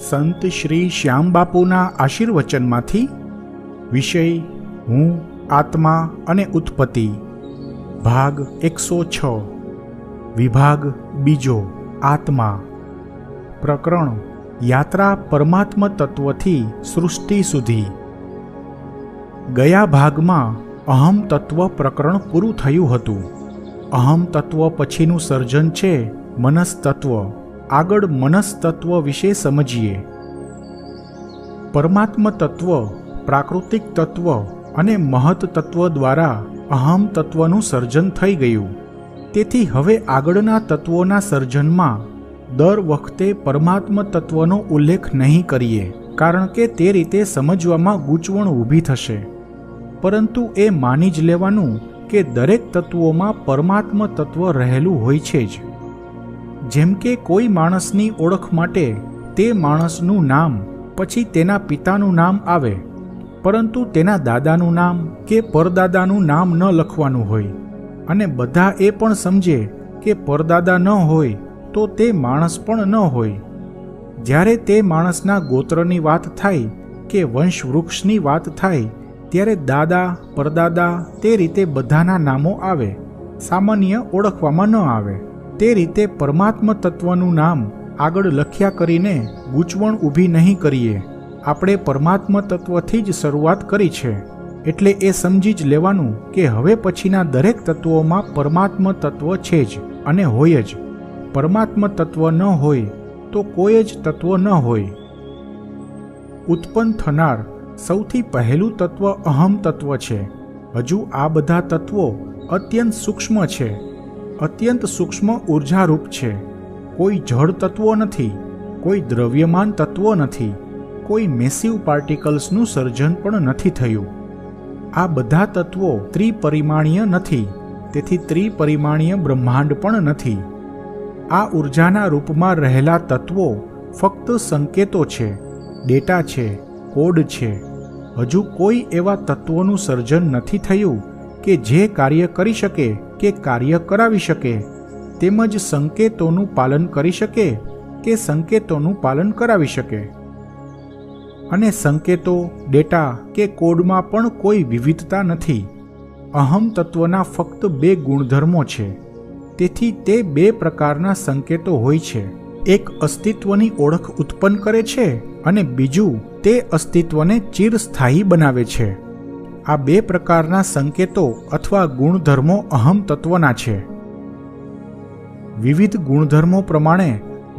સંત શ્રી શ્યામબાપુના આશીર્વચનમાંથી વિષય હું, આત્મા અને ઉત્પત્તિ, ભાગ 106, વિભાગ બીજો, આત્મા, પ્રકરણ યાત્રા પરમાત્મ તત્વથી સૃષ્ટિ સુધી. ગયા ભાગમાં અહમ તત્વ પ્રકરણ પૂરું થયું હતું. અહમ તત્વ પછીનું સર્જન છે મનસ તત્વ. આગળ મનસ તત્વ વિશે સમજીએ. પરમાત્મ તત્વ, પ્રાકૃતિક તત્વ અને મહત તત્વ દ્વારા અહમ તત્વનું સર્જન થઈ ગયું. તેથી હવે આગળના તત્વોના સર્જનમાં દર વખતે પરમાત્મ તત્વનો ઉલ્લેખ નહીં કરીએ, કારણ કે તે રીતે સમજવામાં ગૂંચવણ ઊભી થશે. પરંતુ એ માની જ લેવાનું કે દરેક તત્વોમાં પરમાત્મ તત્વ રહેલું હોય છે જ. જેમ કે કોઈ માણસની ઓળખ માટે તે માણસનું નામ પછી તેના પિતાનું નામ આવે, પરંતુ તેના દાદાનું નામ કે પરદાદાનું નામ ન લખવાનું હોય, અને બધા એ પણ સમજે કે પરદાદા ન હોય તો તે માણસ પણ ન હોય. જ્યારે તે માણસના ગોત્રની વાત થાય કે વંશવૃક્ષની વાત થાય ત્યારે દાદા, પરદાદા તે રીતે બધાના નામો આવે, સામાન્ય ઓળખવામાં ન આવે. તે રીતે પરમાત્મ તત્વનું નામ આગળ લખ્યા કરીને ગૂંચવણ ઊભી નહીં કરીએ. આપણે પરમાત્મ તત્વથી જ શરૂઆત કરી છે, એટલે એ સમજી જ લેવાનું કે હવે પછીના દરેક તત્વોમાં પરમાત્મ તત્વ છે જ અને હોય જ. પરમાત્મ તત્વ ન હોય તો કોઈ જ તત્વ ન હોય. ઉત્પન્ન થનાર સૌથી પહેલું તત્વ અહમ તત્વ છે. હજુ આ બધા તત્વો અત્યંત સૂક્ષ્મ છે, અત્યંત સૂક્ષ્મ ઉર્જારૂપ છે. કોઈ જળ તત્વો નથી, કોઈ દ્રવ્યમાન તત્વો નથી, કોઈ મેસિવ પાર્ટિકલ્સનું સર્જન પણ નથી થયું. આ બધા તત્વો ત્રિપરિમાણીય નથી, તેથી ત્રિપરિમાણીય બ્રહ્માંડ પણ નથી. આ ઉર્જાના રૂપમાં રહેલા તત્વો ફક્ત સંકેતો છે, ડેટા છે, કોડ છે. હજુ કોઈ એવા તત્વોનું સર્જન નથી થયું કે જે કાર્ય કરી શકે કે કાર્ય કરાવી શકે, તેમજ સંકેતોનું પાલન કરી શકે કે સંકેતોનું પાલન કરાવી શકે. અને સંકેતો, ડેટા કે કોડમાં પણ કોઈ વિવિધતા નથી. અહમ તત્વના ફક્ત 2 ગુણધર્મો છે, તેથી તે 2 પ્રકારના સંકેતો હોય છે. એક અસ્તિત્વની ઓળખ ઉત્પન્ન કરે છે અને બીજું તે અસ્તિત્વને ચિરસ્થાયી બનાવે છે. આ 2 પ્રકારના સંકેતો અથવા ગુણધર્મો અહમ તત્વના છે. વિવિધ ગુણધર્મો પ્રમાણે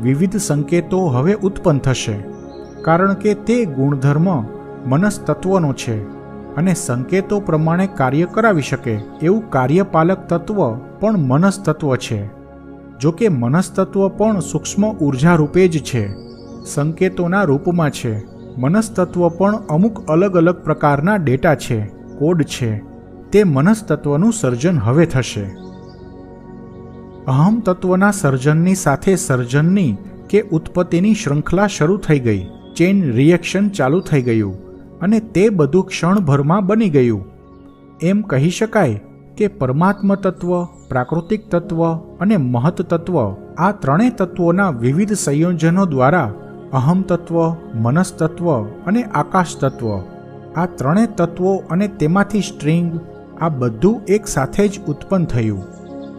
વિવિધ સંકેતો હવે ઉત્પન્ન થશે, કારણ કે તે ગુણધર્મ મનસ તત્વનો છે અને સંકેતો પ્રમાણે કાર્ય કરાવી શકે એવું કાર્યપાલક તત્વ પણ મનસ તત્વ છે. જો કે મનસ તત્વ પણ સૂક્ષ્મ ઉર્જા રૂપે જ છે, સંકેતોના રૂપમાં છે. મનસ તત્વ પણ અમુક અલગ અલગ પ્રકારના ડેટા છે, કોડ છે. તે મનસ તત્વનું સર્જન હવે થશે. અહમ તત્વના સર્જનની સાથે સર્જનની કે ઉત્પત્તિની શ્રૃંખલા શરૂ થઈ ગઈ. ચેઇન રિએક્શન ચાલુ થઈ ગયું અને તે બધું ક્ષણભરમાં બની ગયું. એમ કહી શકાય કે પરમાત્મ તત્વ, પ્રાકૃતિક તત્વ અને મહત તત્વ, આ ત્રણેય તત્વોના વિવિધ સંયોજનો દ્વારા અહમ તત્વ, મનસ તત્વ અને આકાશ તત્વ, આ ત્રણેય તત્વો અને તેમાંથી સ્ટ્રિંગ, આ બધું એક સાથે જ ઉત્પન્ન થયું.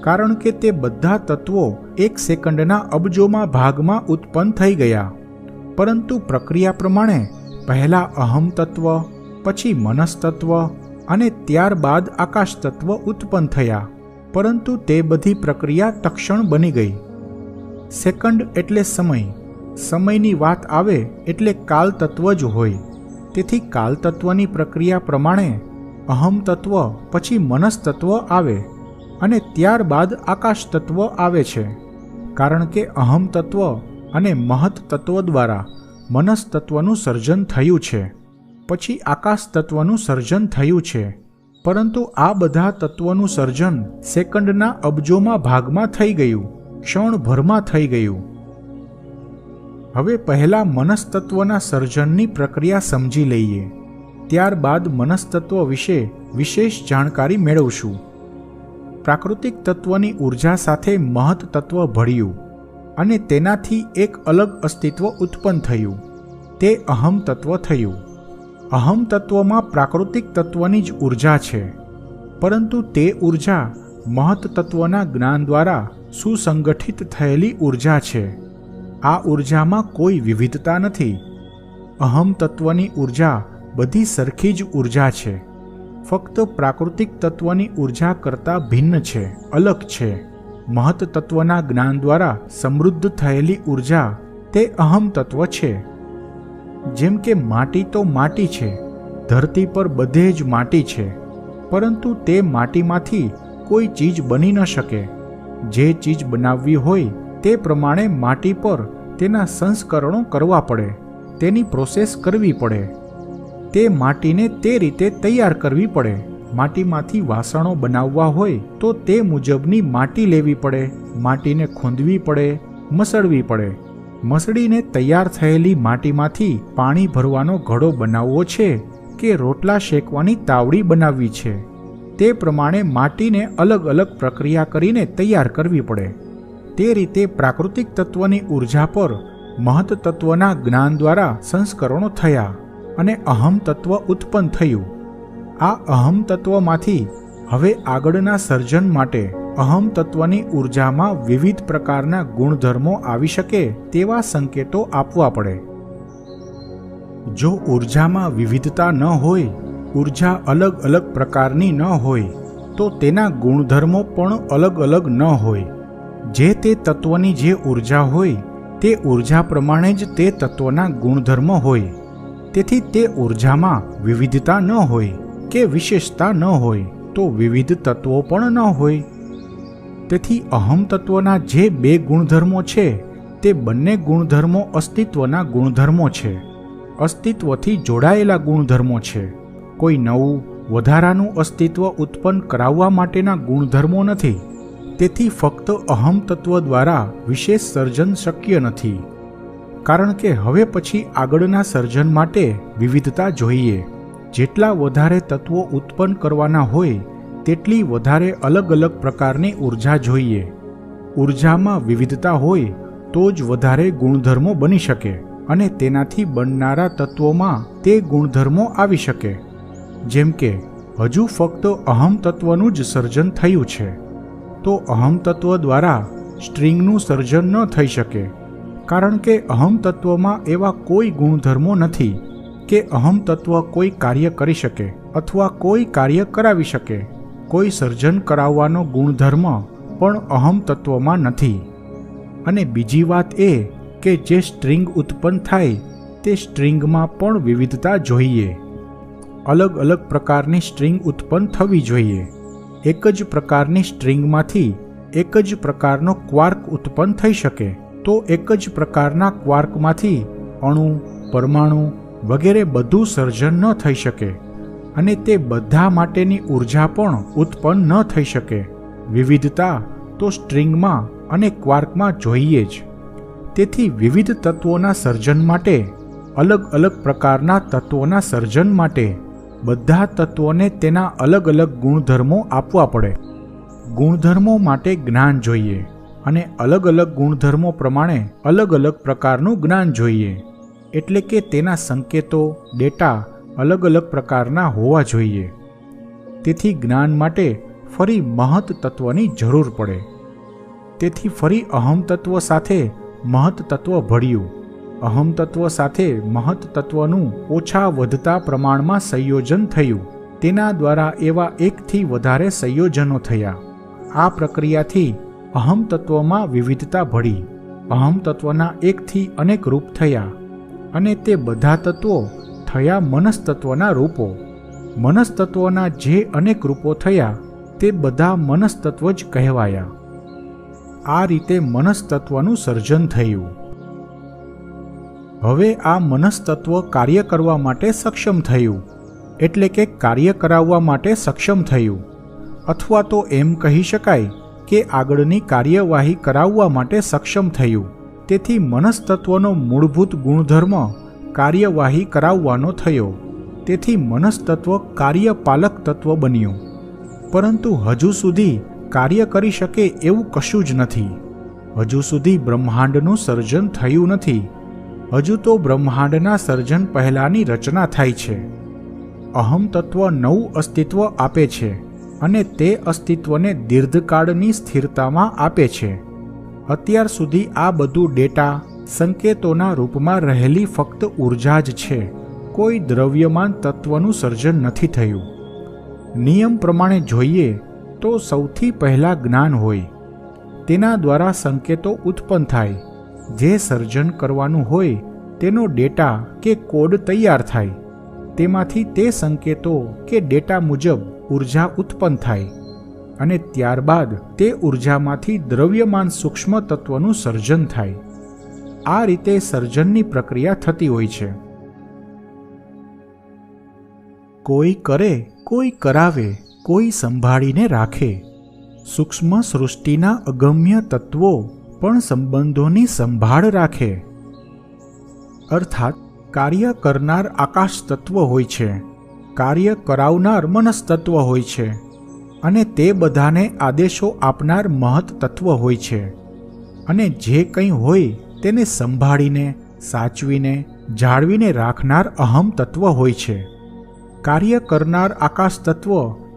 કારણ કે તે બધા તત્વો 1 સેકન્ડના અબજોમાં ભાગમાં ઉત્પન્ન થઈ ગયા. પરંતુ પ્રક્રિયા પ્રમાણે પહેલા અહમ તત્વ, પછી મનસ તત્વ અને ત્યારબાદ આકાશ તત્વ ઉત્પન્ન થયા. પરંતુ તે બધી પ્રક્રિયા તક્ષણ બની ગઈ. સેકન્ડ એટલે સમય. સમયની વાત આવે એટલે કાલ તત્વ જ હોય. તેથી કાલ તત્વની પ્રક્રિયા પ્રમાણે અહમ તત્વ પછી મનસ તત્વ આવે અને ત્યારબાદ આકાશ તત્વ આવે છે. કારણ કે અહમ તત્વ અને મહત તત્વ દ્વારા મનસ તત્વનું સર્જન થયું છે, પછી આકાશ તત્વનું સર્જન થયું છે. પરંતુ આ બધા તત્વોનું સર્જન સેકન્ડના અબજોમાં ભાગમાં થઈ ગયું, ક્ષણભરમાં થઈ ગયું. હવે પહેલા મનસ તત્વના સર્જનની પ્રક્રિયા સમજી લઈએ, ત્યારબાદ મનસ તત્વ વિશે વિશેષ જાણકારી મેળવશું. પ્રાકૃતિક તત્વની ઉર્જા સાથે મહત તત્વ ભળ્યું અને તેનાથી એક અલગ અસ્તિત્વ ઉત્પન્ન થયું. તે અહમ તત્વ થયું. અહમ તત્વમાં પ્રાકૃતિક તત્વની જ ઉર્જા છે, પરંતુ તે ઉર્જા મહત તત્વના જ્ઞાન દ્વારા સુસંગઠિત થયેલી ઉર્જા છે. આ ઉર્જામાં કોઈ વિવિધતા નથી. અહમ તત્વની ઉર્જા બધી સરખી જ ઉર્જા છે, ફક્ત પ્રાકૃતિક તત્વની ઉર્જા કરતાં ભિન્ન છે, અલગ છે. મહત તત્વના જ્ઞાન દ્વારા સમૃદ્ધ થયેલી ઉર્જા તે અહમ તત્વ છે. જેમ કે માટી તો માટી છે, ધરતી પર બધે જ માટી છે, પરંતુ તે માટીમાંથી કોઈ ચીજ બની ન શકે. જે ચીજ બનાવવી હોય તે પ્રમાણે માટી પર તેના સંસ્કરણો કરવા પડે, તેની પ્રોસેસ કરવી પડે. તે માટીને તે રીતે તૈયાર કરવી પડે. માટીમાંથી વાસણો બનાવવા હોય તો તે મુજબની માટી લેવી પડે, માટીને ખૂંદવી પડે, મસળવી પડે. મસળીને તૈયાર થયેલી માટીમાંથી પાણી ભરવાનો ઘડો બનાવવો છે કે રોટલા શેકવાની તાવડી બનાવવી છે, તે પ્રમાણે માટીને અલગ અલગ પ્રક્રિયા કરીને તૈયાર કરવી પડે. તે રીતે પ્રાકૃતિક તત્વની ઉર્જા પર મહત તત્વના જ્ઞાન દ્વારા સંસ્કરણો થયા અને અહમ તત્વ ઉત્પન્ન થયું. આ અહમ તત્વમાંથી હવે આગળના સર્જન માટે અહમ તત્વની ઉર્જામાં વિવિધ પ્રકારના ગુણધર્મો આવી શકે તેવા સંકેતો આપવા પડે. જો ઉર્જામાં વિવિધતા ન હોય, ઉર્જા અલગ અલગ પ્રકારની ન હોય, તો તેના ગુણધર્મો પણ અલગ અલગ ન હોય. જે તે તત્વની જે ઉર્જા હોય તે ઉર્જા પ્રમાણે જ તે તત્વના ગુણધર્મ હોય. તેથી તે ઉર્જામાં વિવિધતા ન હોય કે વિશેષતા ન હોય તો વિવિધ તત્વો પણ ન હોય. તેથી અહમ તત્વના જે બે ગુણધર્મો છે તે બંને ગુણધર્મો અસ્તિત્વના ગુણધર્મો છે, અસ્તિત્વથી જોડાયેલા ગુણધર્મો છે. કોઈ નવું વધારાનું અસ્તિત્વ ઉત્પન્ન કરાવવા માટેના ગુણધર્મો નથી. તેથી ફક્ત અહમ તત્વ દ્વારા વિશેષ સર્જન શક્ય નથી, કારણ કે હવે પછી આગળના સર્જન માટે વિવિધતા જોઈએ. જેટલા વધારે તત્વો ઉત્પન્ન કરવાના હોય તેટલી વધારે અલગ અલગ પ્રકારની ઉર્જા જોઈએ. ઉર્જામાં વિવિધતા હોય તો જ વધારે ગુણધર્મો બની શકે અને તેનાથી બનનારા તત્વોમાં તે ગુણધર્મો આવી શકે. જેમ કે હજુ ફક્ત અહમ તત્વનું જ સર્જન થયું છે, તો અહમ તત્વ દ્વારા સ્ટ્રિંગનું સર્જન ન થઈ શકે, કારણ કે અહમ તત્વમાં એવા કોઈ ગુણધર્મો નથી કે અહમ તત્વ કોઈ કાર્ય કરી શકે અથવા કોઈ કાર્ય કરાવી શકે. કોઈ સર્જન કરાવવાનો ગુણધર્મ પણ અહમ તત્વમાં નથી. અને બીજી વાત એ કે જે સ્ટ્રિંગ ઉત્પન્ન થાય તે સ્ટ્રિંગમાં પણ વિવિધતા જોઈએ. અલગ અલગ પ્રકારની સ્ટ્રિંગ ઉત્પન્ન થવી જોઈએ. એક જ પ્રકારની સ્ટ્રિંગમાંથી એક જ પ્રકારનો ક્વાર્ક ઉત્પન્ન થઈ શકે, તો એક જ પ્રકારના ક્વાર્કમાંથી અણુ, પરમાણુ વગેરે બધું સર્જન ન થઈ શકે અને તે બધા માટેની ઉર્જા પણ ઉત્પન્ન ન થઈ શકે. વિવિધતા તો સ્ટ્રિંગમાં અને ક્વાર્કમાં જોઈએ જ. તેથી વિવિધ તત્વોના સર્જન માટે, અલગ અલગ પ્રકારના તત્વોના સર્જન માટે બધા તત્વોને તેના અલગ અલગ ગુણધર્મો આપવા પડે. ગુણધર્મો માટે જ્ઞાન જોઈએ અને અલગ અલગ ગુણધર્મો પ્રમાણે અલગ અલગ પ્રકારનું જ્ઞાન જોઈએ. એટલે કે તેના સંકેતો, ડેટા અલગ અલગ પ્રકારના હોવા જોઈએ. તેથી જ્ઞાન માટે ફરી મહત તત્વની જરૂર પડે. તેથી ફરી અહમ તત્વ સાથે મહત તત્વ ભળ્યું. અહમ તત્વ સાથે મહત તત્વનું ઓછા વધતા પ્રમાણમાં સંયોજન થયું. તેના દ્વારા એવા એકથી વધારે સંયોજનો થયા. આ પ્રક્રિયાથી અહમ તત્વમાં વિવિધતા ભળી. અહમ તત્વના એકથી અનેક રૂપ થયા અને તે બધા તત્વો થયા મનસ્તત્વના રૂપો. મનસ્તત્વના જે અનેક રૂપો થયા તે બધા મનસ્તત્વ જ કહેવાયા. આ રીતે મનસ્તત્વનું સર્જન થયું. હવે આ મનસ્તત્વ કાર્ય કરવા માટે સક્ષમ થયું, એટલે કે કાર્ય કરાવવા માટે સક્ષમ થયું. અથવા તો એમ કહી શકાય કે આગળની કાર્યવાહી કરાવવા માટે સક્ષમ થયું. તેથી મનસ્તત્વનો મૂળભૂત ગુણધર્મ કાર્યવાહી કરાવવાનો થયો. તેથી મનસ્તત્વ કાર્યપાલક તત્વ બન્યું. પરંતુ હજુ સુધી કાર્ય કરી શકે એવું કશું જ નથી. હજુ સુધી બ્રહ્માંડનું સર્જન થયું નથી. હજુ તો બ્રહ્માંડના સર્જન પહેલાંની રચના થાય છે. અહમ તત્વ નવું અસ્તિત્વ આપે છે અને તે અસ્તિત્વને દીર્ઘકાળની સ્થિરતામાં આપે છે. અત્યાર સુધી આ બધું ડેટા, સંકેતોના રૂપમાં રહેલી ફક્ત ઉર્જા જ છે. કોઈ દ્રવ્યમાન તત્વનું સર્જન નથી થયું. નિયમ પ્રમાણે જોઈએ તો સૌથી પહેલાં જ્ઞાન હોય, તેના દ્વારા સંકેતો ઉત્પન્ન થાય. જે સર્જન કરવાનું હોય તેનો ડેટા કે કોડ તૈયાર થાય. તેમાંથી તે સંકેતો કે ડેટા મુજબ ઉર્જા ઉત્પન્ન થાય અને ત્યારબાદ તે ઉર્જામાંથી દ્રવ્યમાન સૂક્ષ્મ તત્વનું સર્જન થાય. આ રીતે સર્જનની પ્રક્રિયા થતી હોય છે. કોઈ કરે, કોઈ કરાવે, કોઈ સંભાળીને રાખે. સૂક્ષ્મ સૃષ્ટિના અગમ્ય તત્વો પણ સંબંધોની સંભાળ રાખે. અર્થાત કાર્ય કરનાર આકાશ તત્વ હોય છે, કાર્ય કરાવનાર મનસ્તત્વ હોય છે અને તે બધાને આદેશો આપનાર મહત તત્વ હોય છે. અને જે કંઈ હોય તેને સંભાળીને, સાચવીને, જાળવીને રાખનાર અહમ તત્વ હોય છે. કાર્ય કરનાર આકાશ તત્વ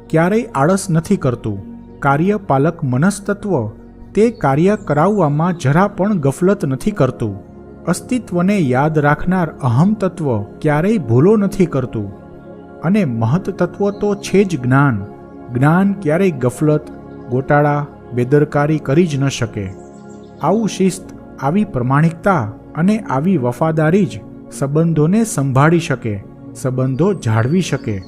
ક્યારેય આળસ નથી કરતું. કાર્યપાલક મનસ્તત્વ તે કાર્ય કરાવવામાં જરા પણ ગફલત નથી કરતું. અસ્તિત્વને યાદ રાખનાર અહમ તત્વ ક્યારેય ભૂલો નથી કરતું. અને મહત તત્વ તો છે જ જ્ઞાન. જ્ઞાન ક્યારેય ગફલત, ગોટાળા, બેદરકારી કરી જ ન શકે. આવું શિસ્ત, આવી પ્રમાણિકતા અને આવી વફાદારી જ સંબંધોને સંભાળી શકે, સંબંધો જાળવી શકે.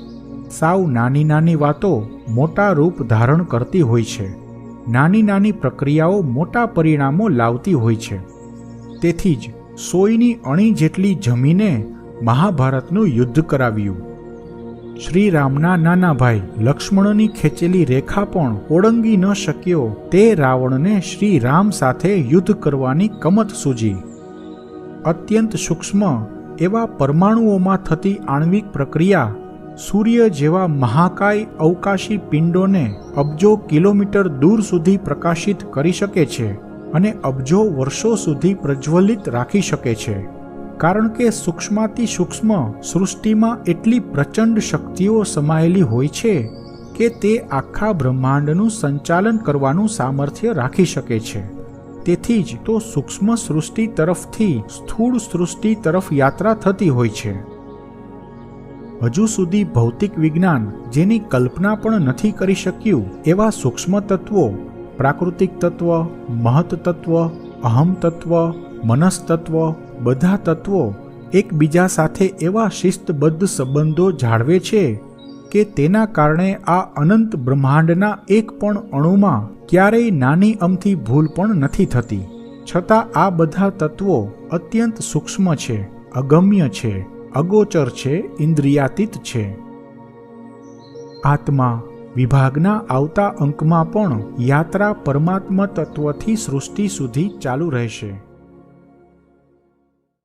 સાવ નાની નાની વાતો મોટા રૂપ ધારણ કરતી હોય છે. નાની નાની પ્રક્રિયાઓ મોટા પરિણામો લાવતી હોય છે. તેથી જ સોયની અણી જેટલી જમીને મહાભારતનું યુદ્ધ કરાવ્યું. શ્રી રામના નાના ભાઈ લક્ષ્મણની ખેંચેલી રેખા પણ ઓળંગી ન શક્યો તે રાવણને શ્રી રામ સાથે યુદ્ધ કરવાની કમત સૂજી. અત્યંત સૂક્ષ્મ એવા પરમાણુઓમાં થતી આણ્વિક પ્રક્રિયા સૂર્ય જેવા મહાકાય અવકાશી પિંડોને અબજો કિલોમીટર દૂર સુધી પ્રકાશિત કરી શકે છે અને અબજો વર્ષો સુધી પ્રજ્વલિત રાખી શકે છે. કારણ કે સૂક્ષ્માતિ સૂક્ષ્મ સૃષ્ટિમાં એટલી પ્રચંડ શક્તિઓ સમાયેલી હોય છે કે તે આખા બ્રહ્માંડનું સંચાલન કરવાનું સામર્થ્ય રાખી શકે છે. તેથી જ તો સૂક્ષ્મ સૃષ્ટિ તરફથી સ્થૂળ સૃષ્ટિ તરફ યાત્રા થતી હોય છે. હજુ સુધી ભૌતિક વિજ્ઞાન જેની કલ્પના પણ નથી કરી શક્યું એવા સૂક્ષ્મ તત્વો, પ્રાકૃતિક તત્વ, મહત તત્વ, અહમ તત્વ, મનસ્તત્વ, બધા તત્વો એકબીજા સાથે એવા શિસ્તબદ્ધ સંબંધો જાળવે છે કે તેના કારણે આ અનંત બ્રહ્માંડના એક પણ અણુમાં ક્યારેય નાની અમથી ભૂલ પણ નથી થતી. છતાં આ બધા તત્વો અત્યંત સૂક્ષ્મ છે, અગમ્ય છે, અગોચર છે, ઇન્દ્રિયાતીત છે. આત્મા વિભાગના આવતા અંકમાં પણ યાત્રા પરમાત્મા તત્વથી સૃષ્ટિ સુધી ચાલુ રહેશે.